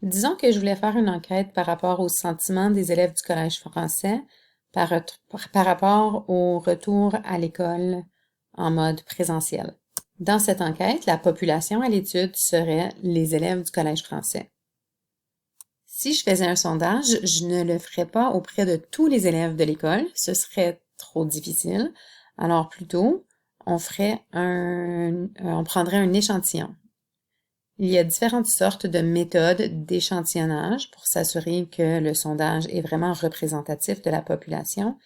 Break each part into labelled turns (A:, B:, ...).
A: Disons que je voulais faire une enquête par rapport aux sentiments des élèves du Collège français par rapport au retour à l'école en mode présentiel. Dans cette enquête, la population à l'étude serait les élèves du Collège français. Si je faisais un sondage, je ne le ferais pas auprès de tous les élèves de l'école, ce serait trop difficile. Alors plutôt, on prendrait un échantillon. Il y a différentes sortes de méthodes d'échantillonnage pour s'assurer que le sondage est vraiment représentatif de la population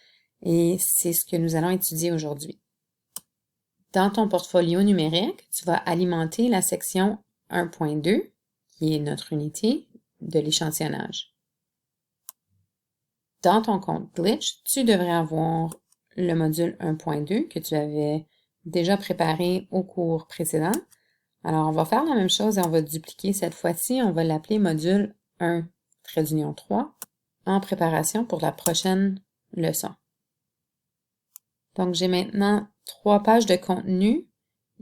A: et c'est ce que nous allons étudier aujourd'hui. Dans ton portfolio numérique, tu vas alimenter la section 1.2, qui est notre unité de l'échantillonnage. Dans ton compte Glitch, tu devrais avoir le module 1.2 que tu avais déjà préparé au cours précédent. Alors, on va faire la même chose et on va dupliquer cette fois-ci. On va l'appeler module 1, trait d'union 3, en préparation pour la prochaine leçon. Donc, j'ai maintenant 3 pages de contenu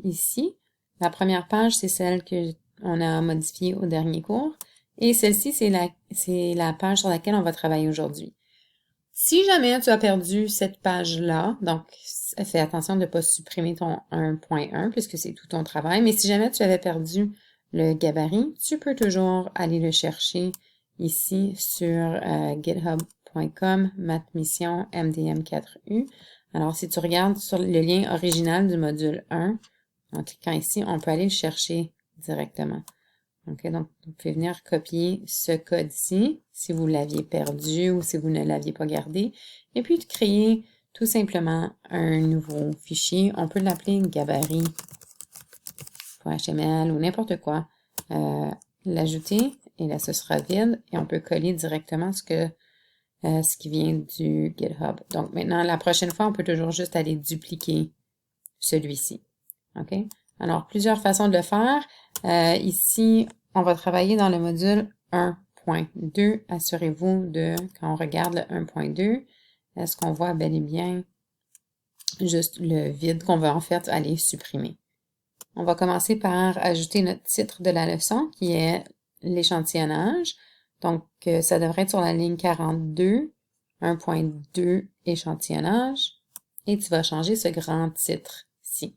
A: ici. La première page, c'est celle qu'on a modifiée au dernier cours. Et celle-ci, c'est la page sur laquelle on va travailler aujourd'hui. Si jamais tu as perdu cette page-là, donc fais attention de ne pas supprimer ton 1.1 puisque c'est tout ton travail, mais si jamais tu avais perdu le gabarit, tu peux toujours aller le chercher ici sur github.com mathmission mdm4u. Alors, si tu regardes sur le lien original du module 1, en cliquant ici, on peut aller le chercher directement. Okay, donc, vous pouvez venir copier ce code-ci si vous l'aviez perdu ou si vous ne l'aviez pas gardé. Et puis, de créer tout simplement un nouveau fichier. On peut l'appeler gabarit.html ou n'importe quoi. L'ajouter et là, ce sera vide et on peut coller directement ce qui vient du GitHub. Donc, maintenant, la prochaine fois, on peut toujours juste aller dupliquer celui-ci. OK? Alors, plusieurs façons de le faire. Ici, on va travailler dans le module 1.2. Assurez-vous de, quand on regarde le 1.2, est-ce qu'on voit bel et bien juste le vide qu'on va en fait aller supprimer. On va commencer par ajouter notre titre de la leçon qui est l'échantillonnage. Donc, ça devrait être sur la ligne 42, 1.2 échantillonnage. Et tu vas changer ce grand titre-ci.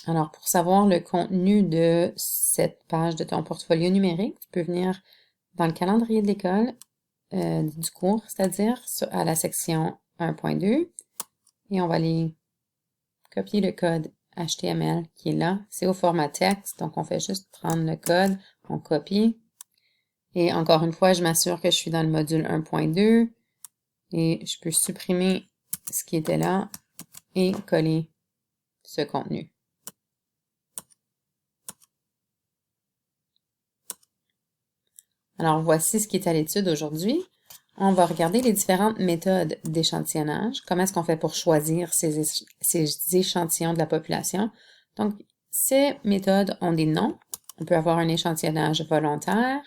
A: Alors, pour savoir le contenu de cette page de ton portfolio numérique, tu peux venir dans le calendrier de l'école du cours, c'est-à-dire à la section 1.2 et on va aller copier le code HTML qui est là. C'est au format texte, donc on fait juste prendre le code, on copie. Et encore une fois, je m'assure que je suis dans le module 1.2 et je peux supprimer ce qui était là et coller ce contenu. Alors, voici ce qui est à l'étude aujourd'hui. On va regarder les différentes méthodes d'échantillonnage. Comment est-ce qu'on fait pour choisir ces échantillons de la population? Donc, ces méthodes ont des noms. On peut avoir un échantillonnage volontaire,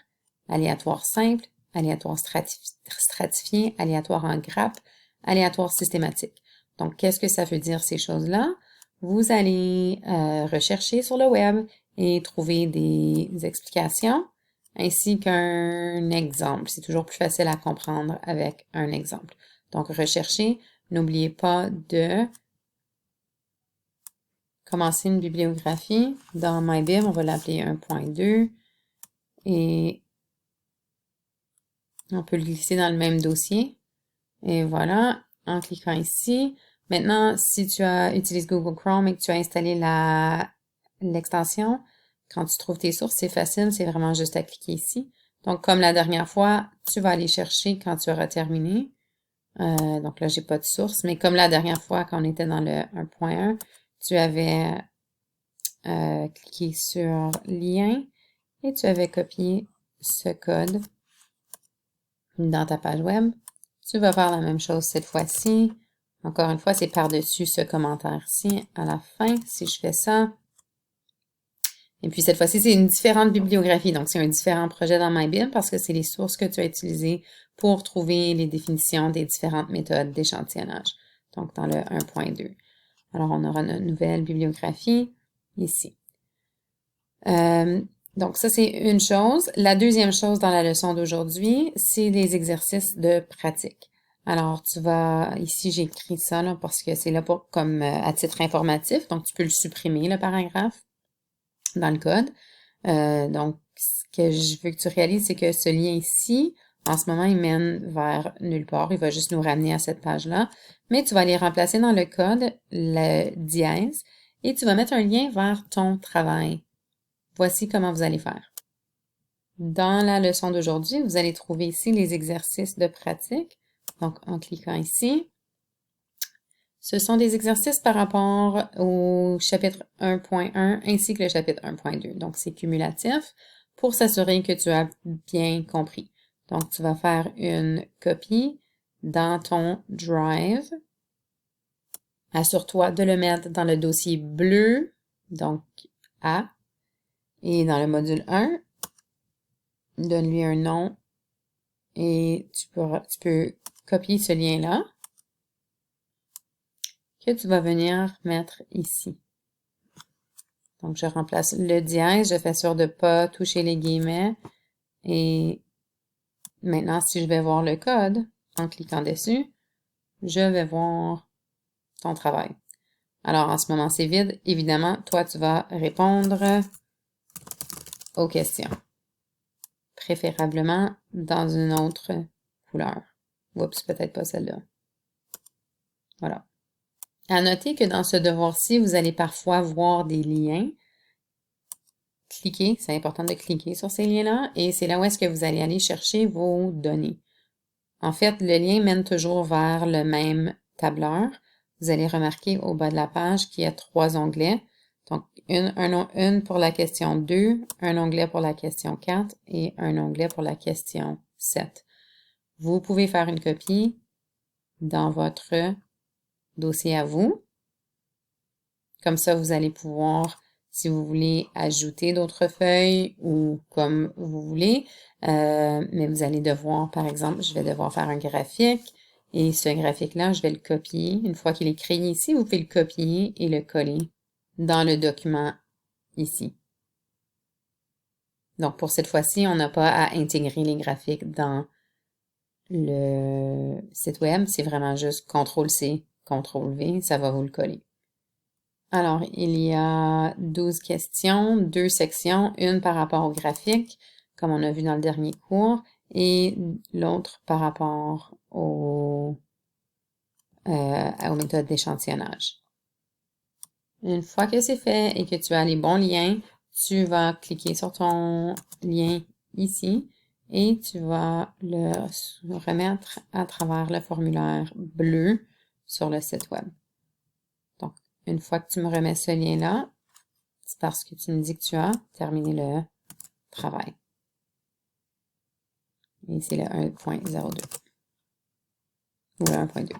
A: aléatoire simple, aléatoire stratifié, aléatoire en grappe, aléatoire systématique. Donc, qu'est-ce que ça veut dire ces choses-là? Vous allez rechercher sur le web et trouver des explications ainsi qu'un exemple. C'est toujours plus facile à comprendre avec un exemple. Donc, recherchez. N'oubliez pas de commencer une bibliographie. Dans MyBib, on va l'appeler 1.2 et on peut le glisser dans le même dossier. Et voilà, en cliquant ici. Maintenant, si tu utilises Google Chrome et que tu as installé l'extension, quand tu trouves tes sources, c'est facile, c'est vraiment juste à cliquer ici. Donc, comme la dernière fois, tu vas aller chercher quand tu auras terminé. Donc là, j'ai pas de source, mais comme la dernière fois, quand on était dans le 1.1, tu avais cliqué sur lien et tu avais copié ce code dans ta page web. Tu vas faire la même chose cette fois-ci. Encore une fois, c'est par-dessus ce commentaire-ci à la fin, si je fais ça. Et puis cette fois-ci, c'est une différente bibliographie. Donc, c'est un différent projet dans MyBib parce que c'est les sources que tu as utilisées pour trouver les définitions des différentes méthodes d'échantillonnage. Donc, dans le 1.2. Alors, on aura notre nouvelle bibliographie ici. Donc, ça, c'est une chose. La deuxième chose dans la leçon d'aujourd'hui, c'est les exercices de pratique. Alors, tu vas, ici, j'ai écrit ça là, parce que c'est là pour, comme à titre informatif, donc tu peux le supprimer, le paragraphe, dans le code. Donc, ce que je veux que tu réalises, c'est que ce lien ici, en ce moment, il mène vers nulle part. Il va juste nous ramener à cette page-là. Mais tu vas aller remplacer dans le code le dièse et tu vas mettre un lien vers ton travail. Voici comment vous allez faire. Dans la leçon d'aujourd'hui, vous allez trouver ici les exercices de pratique. Donc, en cliquant ici, ce sont des exercices par rapport au chapitre 1.1 ainsi que le chapitre 1.2. Donc, c'est cumulatif pour s'assurer que tu as bien compris. Donc, tu vas faire une copie dans ton Drive. Assure-toi de le mettre dans le dossier bleu, donc A, et dans le module 1, donne-lui un nom et tu peux copier ce lien-là que tu vas venir mettre ici. Donc, je remplace le dièse, je fais sûr de ne pas toucher les guillemets. Et maintenant, si je vais voir le code, en cliquant dessus, je vais voir ton travail. Alors, en ce moment, c'est vide. Évidemment, toi, tu vas répondre aux questions. Préférablement dans une autre couleur. Oups, peut-être pas celle-là. Voilà. À noter que dans ce devoir-ci, vous allez parfois voir des liens. Cliquez, c'est important de cliquer sur ces liens-là et c'est là où est-ce que vous allez aller chercher vos données. En fait, le lien mène toujours vers le même tableur. Vous allez remarquer au bas de la page qu'il y a 3 onglets. Donc, une pour la question 2, un onglet pour la question 4 et un onglet pour la question 7. Vous pouvez faire une copie dans votre dossier à vous. Comme ça, vous allez pouvoir, si vous voulez, ajouter d'autres feuilles ou comme vous voulez. Mais vous allez devoir, par exemple, je vais devoir faire un graphique et ce graphique-là, je vais le copier. Une fois qu'il est créé ici, vous pouvez le copier et le coller dans le document ici. Donc, pour cette fois-ci, on n'a pas à intégrer les graphiques dans le site web. C'est vraiment juste CTRL-C, CTRL-V, ça va vous le coller. Alors, il y a 12 questions, 2 sections, une par rapport au graphique, comme on a vu dans le dernier cours, et l'autre par rapport aux méthodes d'échantillonnage. Une fois que c'est fait et que tu as les bons liens, tu vas cliquer sur ton lien ici et tu vas le remettre à travers le formulaire bleu sur le site web. Donc, une fois que tu me remets ce lien-là, c'est parce que tu me dis que tu as terminé le travail. Et c'est le 1.02 ou le 1.2.